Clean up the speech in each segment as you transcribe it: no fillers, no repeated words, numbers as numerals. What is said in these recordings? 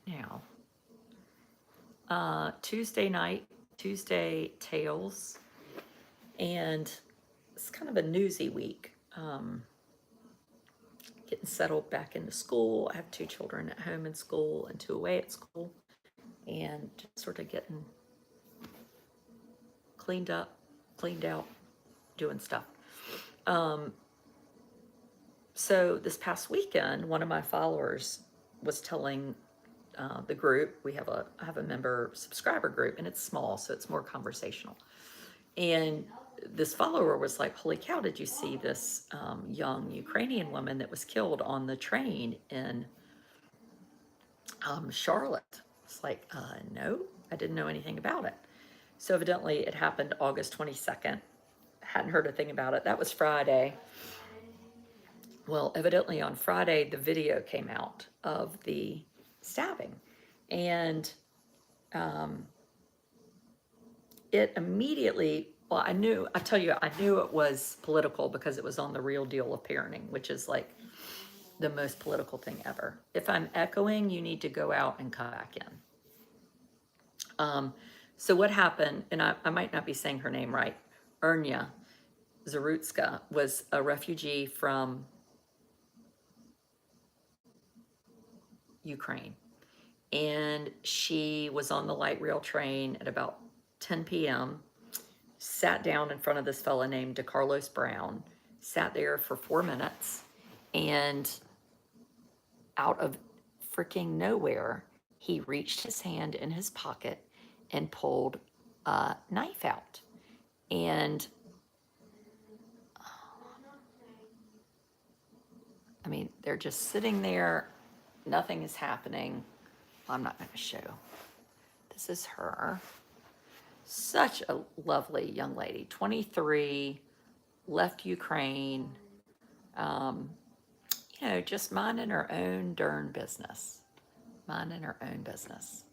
right now. Tuesday night, Tuesday tales, and it's kind of a newsy week. Getting settled back into school. I have 2 children at home in school and 2 away at school, and just sort of getting cleaned up, cleaned out, doing stuff. So this past weekend, one of my followers was telling the group, I have a member subscriber group, and it's small, so it's more conversational. And this follower was like, "Holy cow, did you see this young Ukrainian woman that was killed on the train in Charlotte?" It's like, no, I didn't know anything about it. So evidently it happened August 22nd. Hadn't heard a thing about it. That was Friday. Well, evidently on Friday, the video came out of the stabbing. And it immediately, well, I knew it was political because it was on the Real Deal of Parenting, which is like the most political thing ever. If I'm echoing, you need to go out and come back in. So what happened, and I might not be saying her name right, Ernya Zarutska was a refugee from Ukraine. And she was on the light rail train at about 10 p.m., sat down in front of this fella named DeCarlos Brown, sat there for 4 minutes, and out of freaking nowhere, he reached his hand in his pocket and pulled a knife out. And I mean, they're just sitting there, nothing is happening. I'm not going to show. This is her. Such a lovely young lady, 23, left Ukraine, just minding her own darn business. Minding her own business.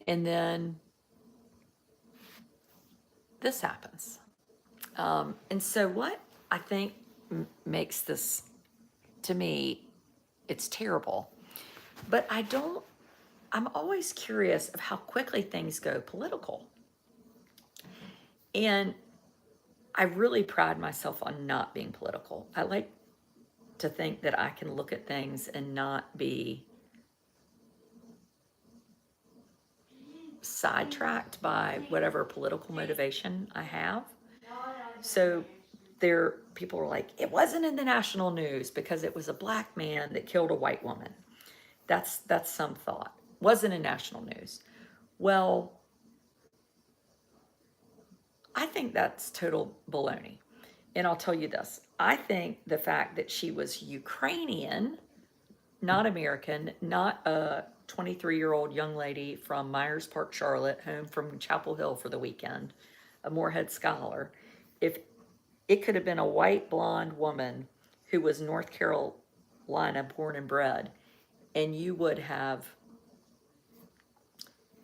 And then this happens. And so what I think makes this, to me, it's terrible. But I'm always curious of how quickly things go political. And I really pride myself on not being political. I like to think that I can look at things and not be sidetracked by whatever political motivation I have. So people were like, it wasn't in the national news because it was a black man that killed a white woman. That's some thought. Wasn't in national news. Well, I think that's total baloney. And I'll tell you this. I think the fact that she was Ukrainian, not American, not a 23-year-old young lady from Myers Park, Charlotte, home from Chapel Hill for the weekend, a Morehead scholar, if it could have been a white blonde woman who was North Carolina born and bred, and you would have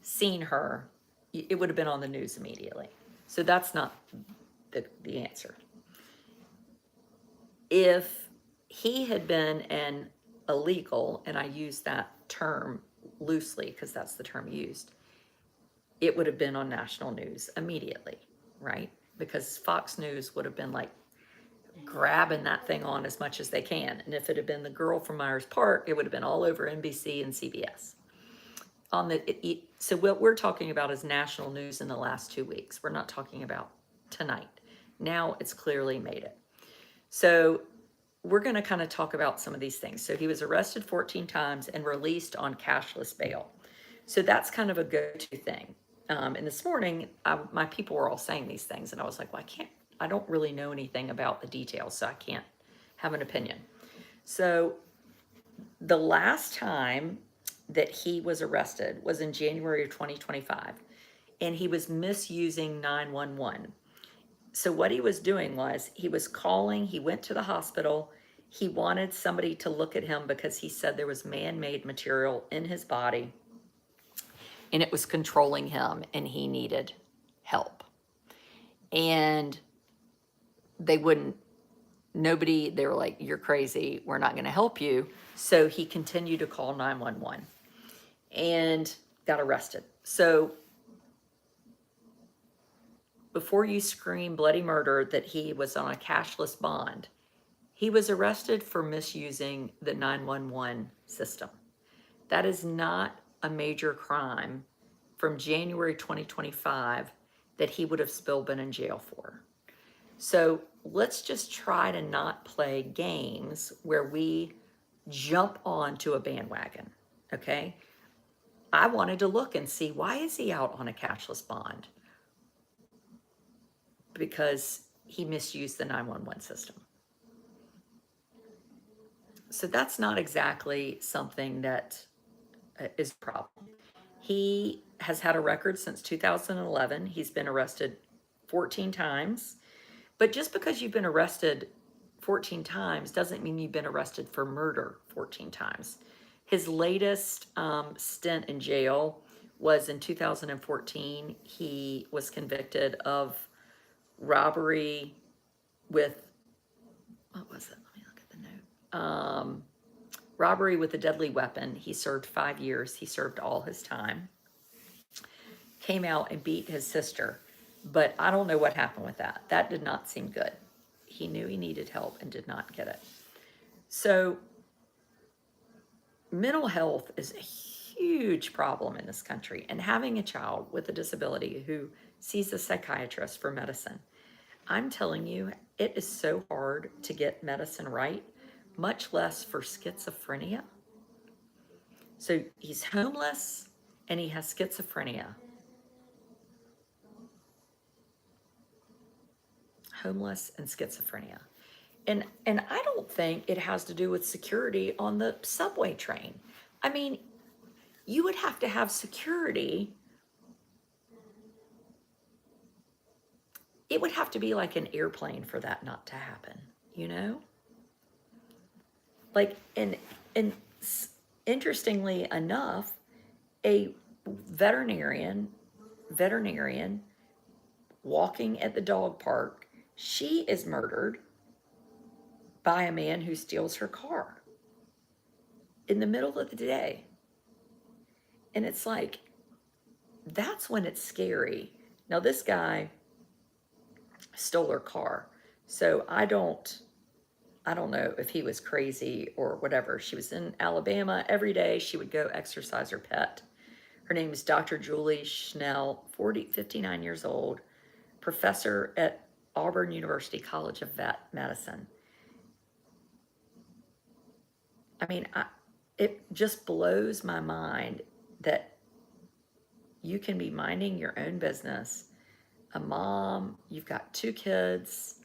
seen her, it would have been on the news immediately. So that's not the answer. If he had been an illegal, and I use that term loosely because that's the term used, it would have been on national news immediately, right? Because Fox News would have been like grabbing that thing on as much as they can. And if it had been the girl from Myers Park, it would have been all over NBC and CBS. So what we're talking about is national news in the last 2 weeks. We're not talking about tonight. Now it's clearly made it. So we're going to kind of talk about some of these things. So he was arrested 14 times and released on cashless bail. So that's kind of a go-to thing. And this morning, my people were all saying these things, and I was like, well, I don't really know anything about the details, so I can't have an opinion. So the last time that he was arrested was in January of 2025, and he was misusing 911. So what he was doing was he was calling, he went to the hospital, he wanted somebody to look at him because he said there was man-made material in his body and it was controlling him and he needed help. And they were like, you're crazy, we're not gonna help you. So he continued to call 911. and got arrested. So before you scream bloody murder that he was on a cashless bond, he was arrested for misusing the 911 system. That is not a major crime from January 2025 that he would have still been in jail for. So let's just try to not play games where we jump onto a bandwagon, okay? I wanted to look and see, why is he out on a cashless bond? Because he misused the 911 system. So that's not exactly something that is a problem. He has had a record since 2011. He's been arrested 14 times. But just because you've been arrested 14 times doesn't mean you've been arrested for murder 14 times. His latest stint in jail was in 2014. He was convicted of robbery with, what was it? Let me look at the note. Robbery with a deadly weapon. He served 5 years. He served all his time. Came out and beat his sister. But I don't know what happened with that. That did not seem good. He knew he needed help and did not get it. So mental health is a huge problem in this country. And having a child with a disability who sees a psychiatrist for medicine, I'm telling you, it is so hard to get medicine right, much less for schizophrenia. So he's homeless and he has schizophrenia. Homeless and schizophrenia. And I don't think it has to do with security on the subway train. I mean, you would have to have security. It would have to be like an airplane for that not to happen, you know? Like, and interestingly enough, a veterinarian walking at the dog park, she is murdered by a man who steals her car in the middle of the day. And it's like, that's when it's scary. Now, this guy stole her car. So I don't know if he was crazy or whatever. She was in Alabama every day. She would go exercise her pet. Her name is Dr. Julie Schnell, 59 years old, professor at Auburn University College of Vet Medicine. I mean, it just blows my mind that you can be minding your own business, a mom, you've got 2 kids,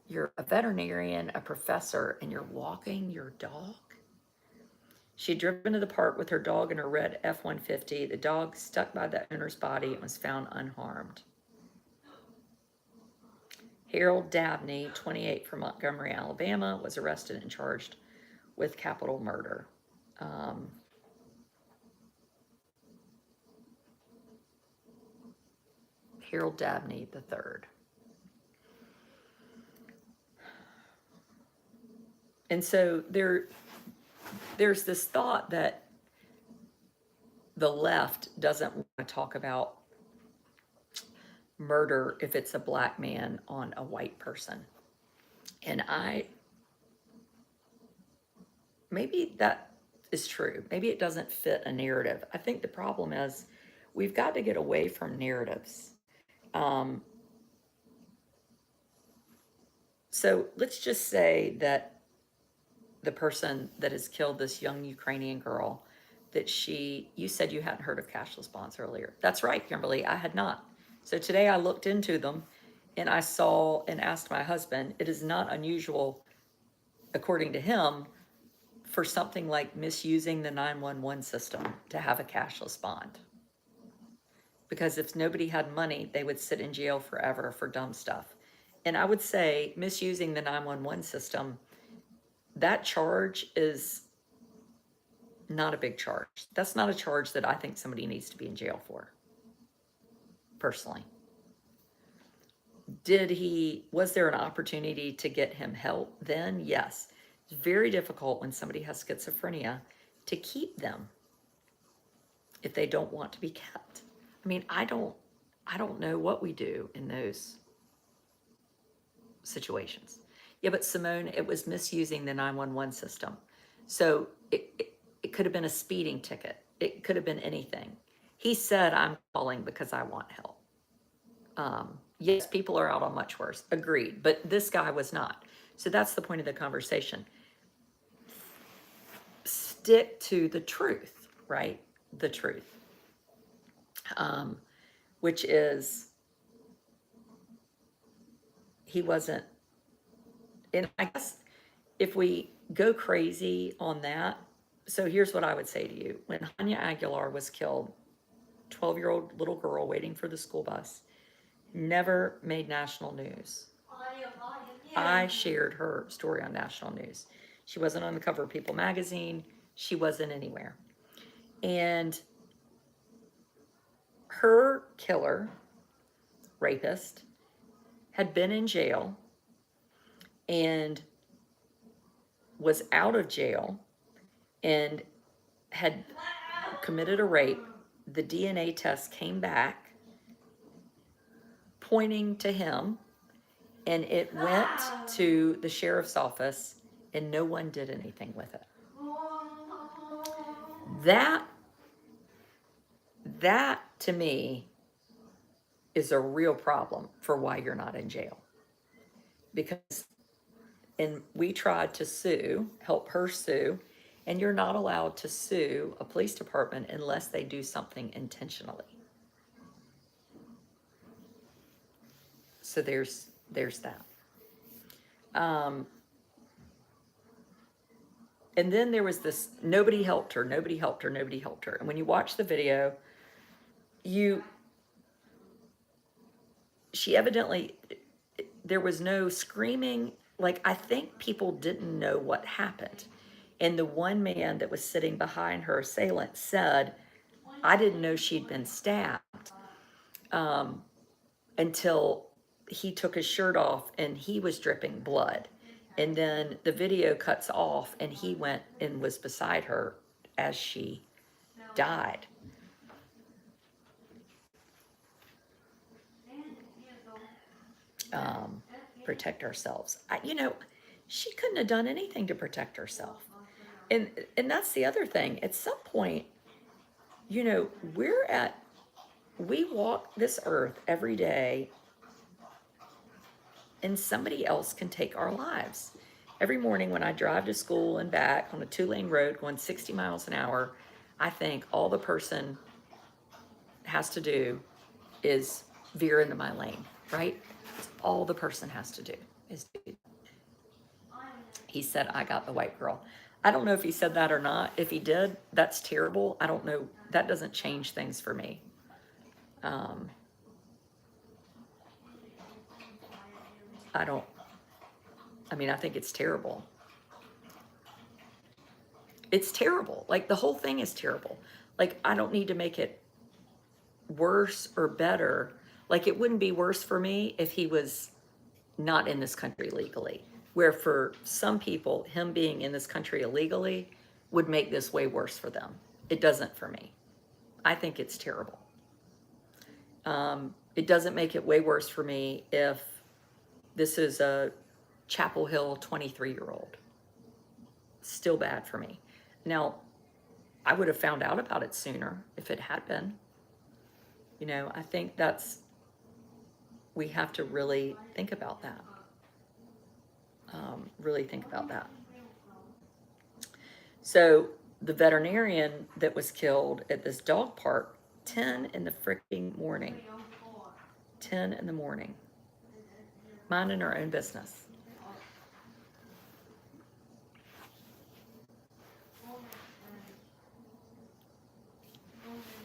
you're a veterinarian, a professor, and you're walking your dog. She had driven to the park with her dog in her red F-150. The dog stuck by the owner's body and was found unharmed. Harold Dabney, 28, from Montgomery, Alabama, was arrested and charged with capital murder. Harold Dabney III. And so there's this thought that the left doesn't want to talk about murder if it's a black man on a white person. And maybe that is true. Maybe it doesn't fit a narrative. I think the problem is we've got to get away from narratives. So let's just say that the person that has killed this young Ukrainian girl, that you said you hadn't heard of cashless bonds earlier. That's right, Kimberly, I had not. So today I looked into them and I saw and asked my husband, it is not unusual, according to him, for something like misusing the 911 system to have a cashless bond. Because if nobody had money, they would sit in jail forever for dumb stuff. And I would say misusing the 911 system, that charge is not a big charge. That's not a charge that I think somebody needs to be in jail for, personally. Was there an opportunity to get him help then? Yes. It's very difficult when somebody has schizophrenia to keep them. if they don't want to be kept. I mean, I don't know what we do in those situations. Yeah, but Simone, it was misusing the 911 system. So it could have been a speeding ticket. It could have been anything. He said, I'm calling because I want help. Yes, people are out on much worse. Agreed. But this guy was not. So that's the point of the conversation. Stick to the truth, right? The truth. Which is, he wasn't, and I guess if we go crazy on that, so here's what I would say to you. When Hanya Aguilar was killed, 12-year-old little girl waiting for the school bus, never made national news. I shared her story on national news. She wasn't on the cover of People magazine. She wasn't anywhere. And her killer, rapist, had been in jail and was out of jail and had committed a rape. The DNA test came back pointing to him, and it went to the sheriff's office, and no one did anything with it. That to me is a real problem for why you're not in jail. Because, and we tried to sue, help her sue, and you're not allowed to sue a police department unless they do something intentionally. So there's that. And then there was this, nobody helped her, nobody helped her, nobody helped her. And when you watch the video, she evidently, there was no screaming. Like, I think people didn't know what happened. And the one man that was sitting behind her assailant said, I didn't know she'd been stabbed until he took his shirt off and he was dripping blood. And then the video cuts off and he went and was beside her as she died. Protect ourselves. She couldn't have done anything to protect herself. And that's the other thing. At some point, we walk this earth every day and somebody else can take our lives. Every morning when I drive to school and back on a 2-lane road going 60 miles an hour, I think all the person has to do is veer into my lane, right? That's all the person has to do is do that. He said, I got the white girl. I don't know if he said that or not. If he did, that's terrible. I don't know. That doesn't change things for me. I think it's terrible. It's terrible. Like, the whole thing is terrible. Like, I don't need to make it worse or better. Like, it wouldn't be worse for me if he was not in this country legally. Where for some people, him being in this country illegally would make this way worse for them. It doesn't for me. I think it's terrible. It doesn't make it way worse for me if this is a Chapel Hill 23-year-old. Still bad for me. Now, I would have found out about it sooner if it had been. I think we have to really think about that. Really think about that. So the veterinarian that was killed at this dog park, 10 in the freaking morning. 10 in the morning. Minding our own business.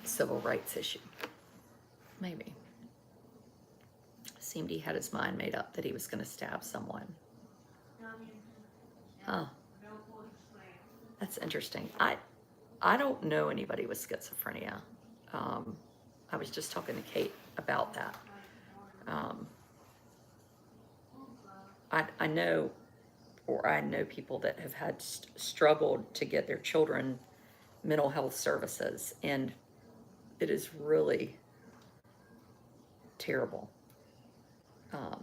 Civil rights issue. Maybe. Seemed he had his mind made up that he was going to stab someone. Huh. That's interesting. I don't know anybody with schizophrenia. I was just talking to Kate about that. I know people that have had struggled to get their children mental health services, and It is really terrible.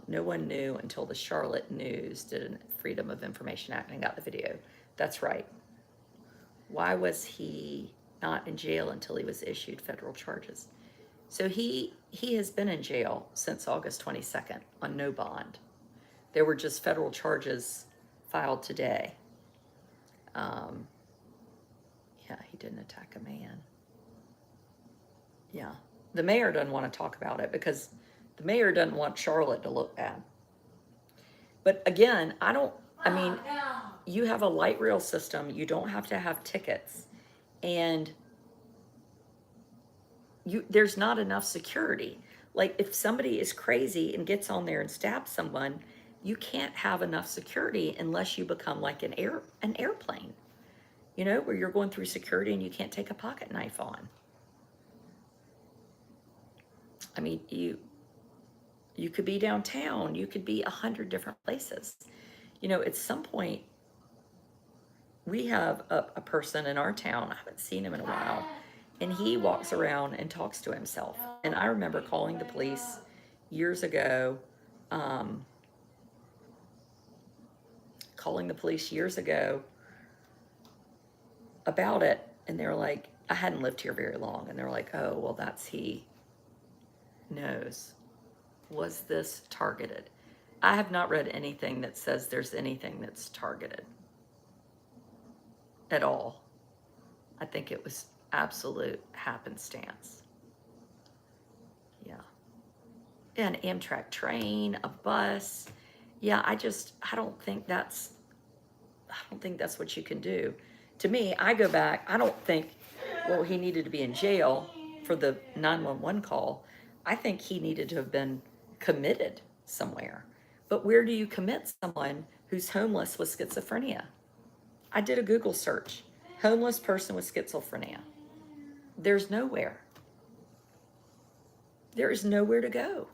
No one knew until the Charlotte News did a Freedom of Information Act and got the video. That's right. Why was he not in jail until he was issued federal charges? So he has been in jail since August 22nd on no bond. There were just federal charges filed today. Yeah, he didn't attack a man. Yeah. The mayor doesn't want to talk about it because the mayor doesn't want Charlotte to look bad. But again, I mean, you have a light rail system. You don't have to have tickets. And there's not enough security. Like if somebody is crazy and gets on there and stabs someone, you can't have enough security unless you become like an airplane, you know, where you're going through security and you can't take a pocket knife on. I mean, you could be downtown, you could be 100 different places. You know, at some point, we have a person in our town, I haven't seen him in a while, and he walks around and talks to himself. And I remember calling the police years ago, about it, and they're like, I hadn't lived here very long, and they're like, oh, well, that's he knows. Was this targeted? I have not read anything that says there's anything that's targeted at all. I think it was absolute happenstance. Yeah. An Amtrak train, a bus. Yeah, I don't think that's what you can do. To me, I go back, I don't think, well, he needed to be in jail for the 911 call. I think he needed to have been committed somewhere. But where do you commit someone who's homeless with schizophrenia? I did a Google search. Homeless person with schizophrenia. There's nowhere. There is nowhere to go.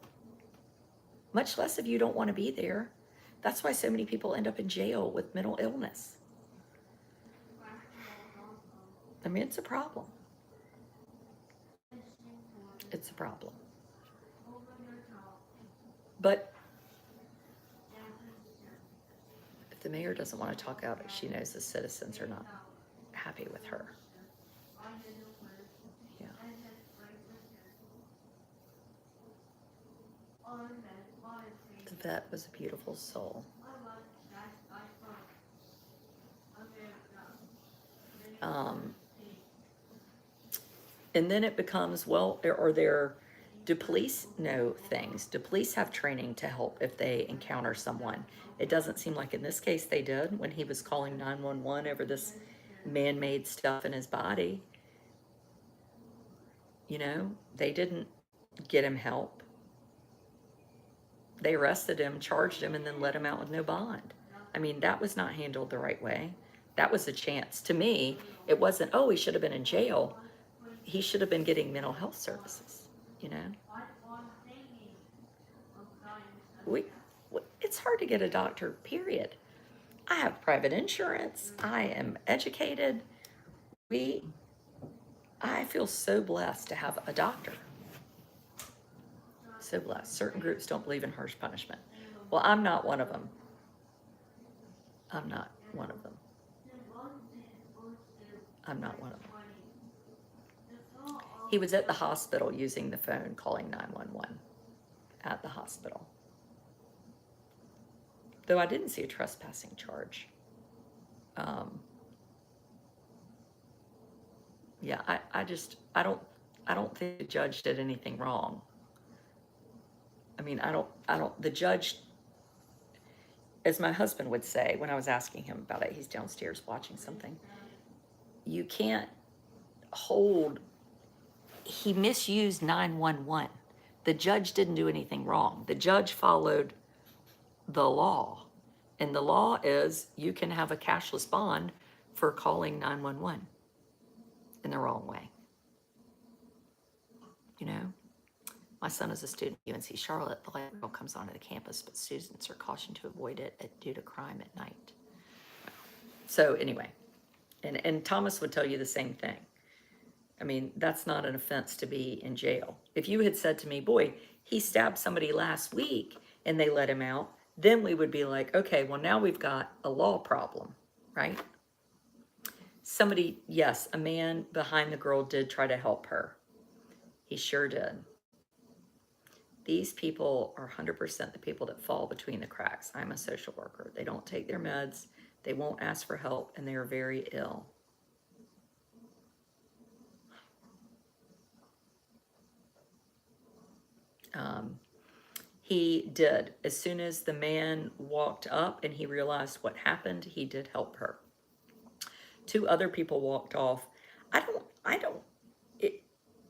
Much less if you don't want to be there. That's why so many people end up in jail with mental illness. I mean, it's a problem. It's a problem. But if the mayor doesn't want to talk about it, she knows the citizens are not happy with her. Yeah. The vet was a beautiful soul. And then it becomes, well, do police know things? Do police have training to help if they encounter someone? It doesn't seem like in this case they did when he was calling 911 over this man-made stuff in his body. You know, they didn't get him help. They arrested him, charged him, and then let him out with no bond. I mean, that was not handled the right way. That was a chance. To me, it wasn't, oh, he should have been in jail. He should have been getting mental health services, you know? It's hard to get a doctor, period. I have private insurance. I am educated. I feel so blessed to have a doctor. So blessed. Certain groups don't believe in harsh punishment. Well, I'm not one of them. I'm not one of them. I'm not one of them. He was at the hospital using the phone, calling 911 at the hospital. Though I didn't see a trespassing charge. Yeah, I don't think the judge did anything wrong. I mean, the judge, as my husband would say when I was asking him about it, he's downstairs watching something. You can't he misused 911. The judge didn't do anything wrong. The judge followed the law. And the law is you can have a cashless bond for calling 911 in the wrong way. You know, my son is a student at UNC Charlotte. The light rail comes onto the campus, but students are cautioned to avoid it due to crime at night. So anyway, and Thomas would tell you the same thing. I mean, that's not an offense to be in jail. If you had said to me, boy, he stabbed somebody last week and they let him out, then we would be like, okay, well, now we've got a law problem, right? Somebody, yes, a man behind the girl did try to help her. He sure did. These people are 100% the people that fall between the cracks. I'm a social worker. They don't take their meds, they won't ask for help, and they are very ill. He did. As soon as the man walked up and he realized what happened, he did help her. Two other people walked off. I don't, it,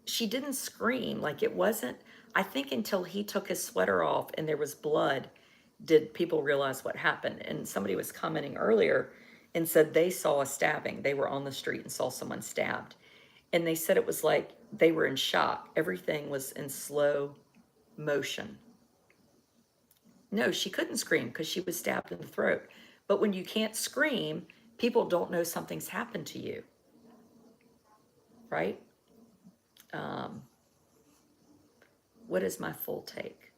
she didn't scream. Like it wasn't, I think until he took his sweater off and there was blood, did people realize what happened. And somebody was commenting earlier and said they saw a stabbing. They were on the street and saw someone stabbed. And they said it was like they were in shock. Everything was in slow motion. No, she couldn't scream because she was stabbed in the throat. But when you can't scream, people don't know something's happened to you, right? What is my full take?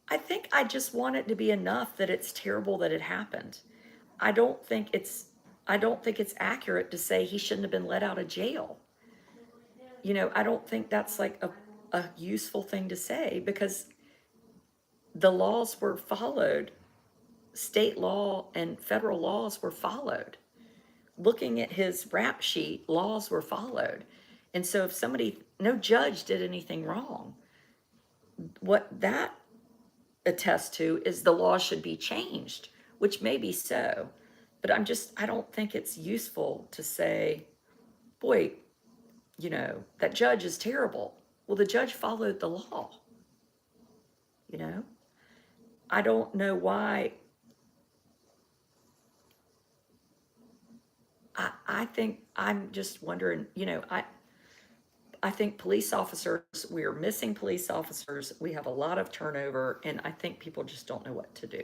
I think I just want it to be enough that it's terrible that it happened. I don't think it's accurate to say he shouldn't have been let out of jail. You know, I don't think that's like a useful thing to say because the laws were followed. State law and federal laws were followed. Looking at his rap sheet, laws were followed. And so if no judge did anything wrong, what that attests to is the law should be changed, which may be so. But I don't think it's useful to say, boy, you know, that judge is terrible. Well, the judge followed the law, you know? I don't know why. I think I'm just wondering, you know, I think police officers, we are missing police officers. We have a lot of turnover, and I think people just don't know what to do.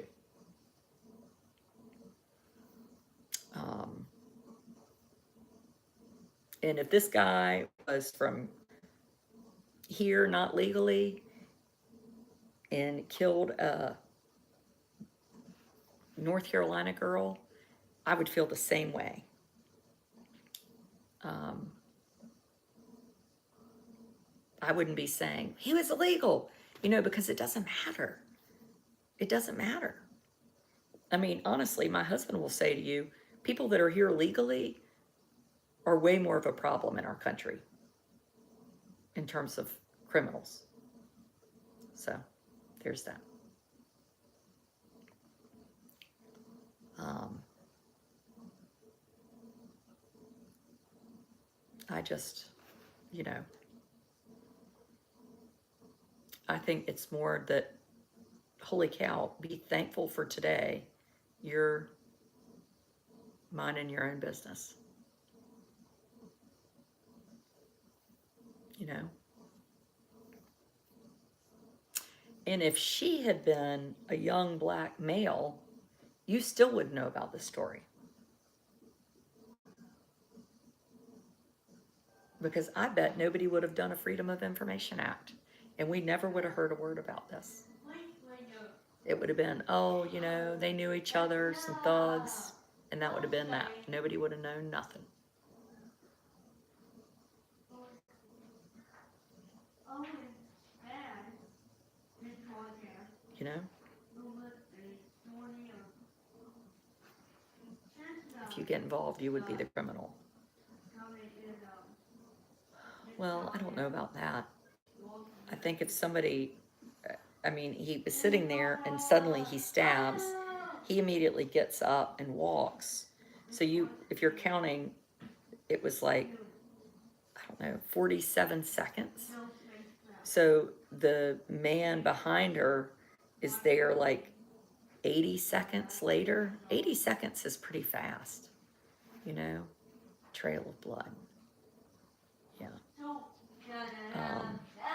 And if this guy was from here, not legally, and killed a North Carolina girl, I would feel the same way. I wouldn't be saying he was illegal, you know, because it doesn't matter. It doesn't matter. I mean, honestly, my husband will say to you, people that are here legally are way more of a problem in our country in terms of criminals. So there's that. I just, you know, I think it's more that, holy cow, be thankful for today. You're minding your own business. You know? And if she had been a young black male, you still wouldn't know about this story. Because I bet nobody would have done a Freedom of Information Act. And we never would have heard a word about this. It would have been, oh, you know, they knew each other, some thugs, and that would have been that. Nobody would have known nothing. You know? If you get involved, you would be the criminal. Well, I don't know about that. I think if somebody, I mean, he was sitting there and suddenly he stabs, he immediately gets up and walks. So if you're counting, it was like, I don't know, 47 seconds. So the man behind her is there like 80 seconds later. 80 seconds is pretty fast, you know, trail of blood. Yeah.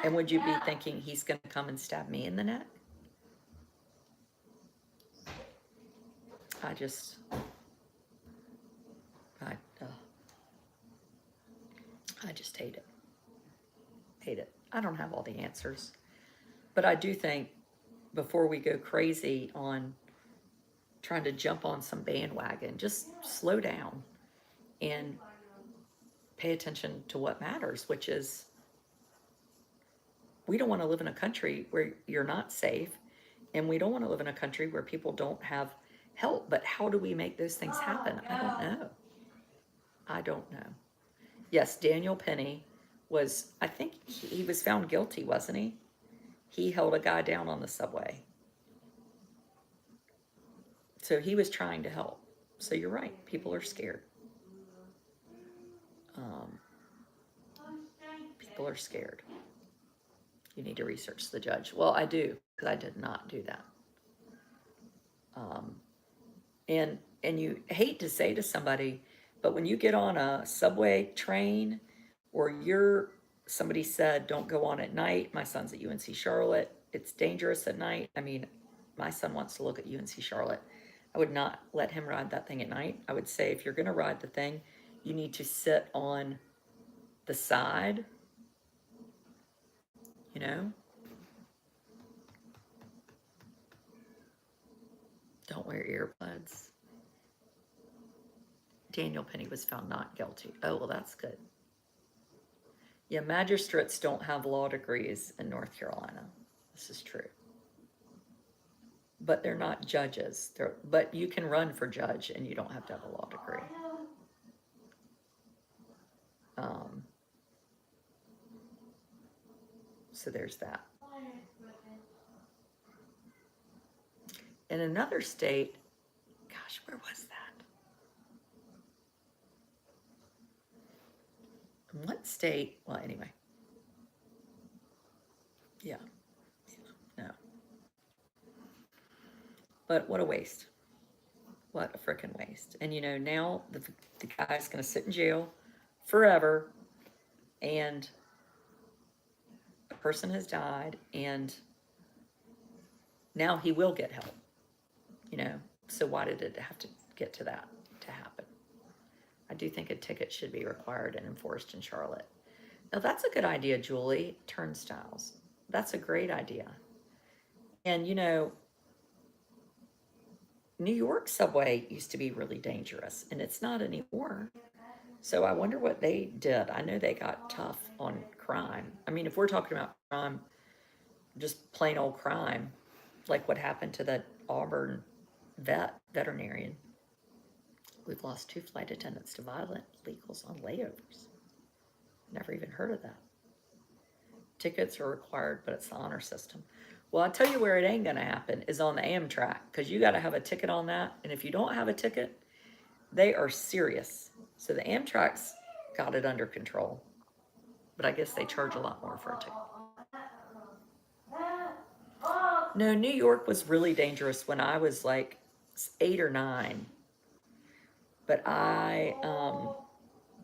And would you be thinking he's going to come and stab me in the neck? I I just hate it. Hate it. I don't have all the answers. But I do think before we go crazy on trying to jump on some bandwagon, just slow down and pay attention to what matters, which is we don't want to live in a country where you're not safe, and we don't want to live in a country where people don't have help. But how do we make those things happen? I don't know. I don't know. Yes, Daniel Penny was, I think he was found guilty, wasn't he? He held a guy down on the subway. So he was trying to help. So you're right. People are scared. Um, people are scared. You need to research the judge. Well, I do, because I did not do that. And you hate to say to somebody, but when you get on a subway train, or somebody said don't go on at night. My son's at UNC Charlotte. It's dangerous at night. I mean, my son wants to look at UNC Charlotte. I would not let him ride that thing at night. I would say, if you're going to ride the thing, you need to sit on the side, you know? Don't wear earbuds. Daniel Penny was found not guilty. Oh, well, that's good. Yeah, magistrates don't have law degrees in North Carolina. This is true. But they're not judges. But you can run for judge and you don't have to have a law degree. So there's that. In another state, gosh, where was that? In one state, well, anyway. Yeah. No. But what a waste. What a freaking waste. And now the guy's going to sit in jail forever, and a person has died, and now he will get help. So why did it have to get to that to happen? I do think a ticket should be required and enforced in Charlotte. Now, that's a good idea, Julie. Turnstiles. That's a great idea. And New York subway used to be really dangerous, and it's not anymore. So I wonder what they did. I know they got tough on crime. I mean, if we're talking about crime, just plain old crime, like what happened to that Auburn veterinarian. We've lost 2 flight attendants to violent illegals on layovers. Never even heard of that. Tickets are required, but it's the honor system. Well, I'll tell you where it ain't going to happen is on the Amtrak, because you got to have a ticket on that. And if you don't have a ticket, they are serious. So the Amtrak's got it under control. But I guess they charge a lot more for a ticket. No, New York was really dangerous when I was like 8 or 9. But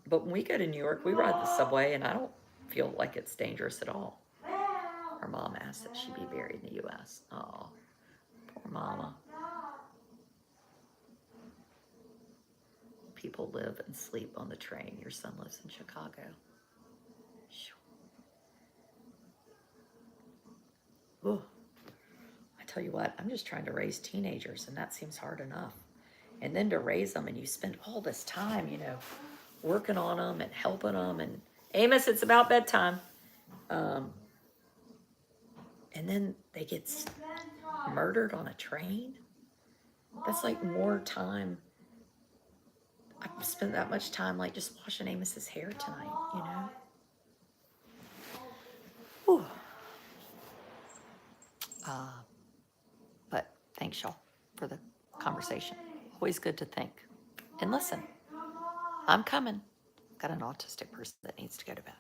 but when we go to New York, we ride the subway, and I don't feel like it's dangerous at all. Her mom asked that she be buried in the U.S. Oh, poor mama. People live and sleep on the train. Your son lives in Chicago. Ooh. I tell you what, I'm just trying to raise teenagers, and that seems hard enough. And then to raise them, and you spend all this time, working on them and helping them. And Amos, it's about bedtime. And then they get murdered on a train. That's like more time. I've spent that much time like just washing Amos's hair tonight, Whew. But thanks, y'all, for the conversation. Always good to think. And listen, I'm coming. Got an autistic person that needs to go to bed.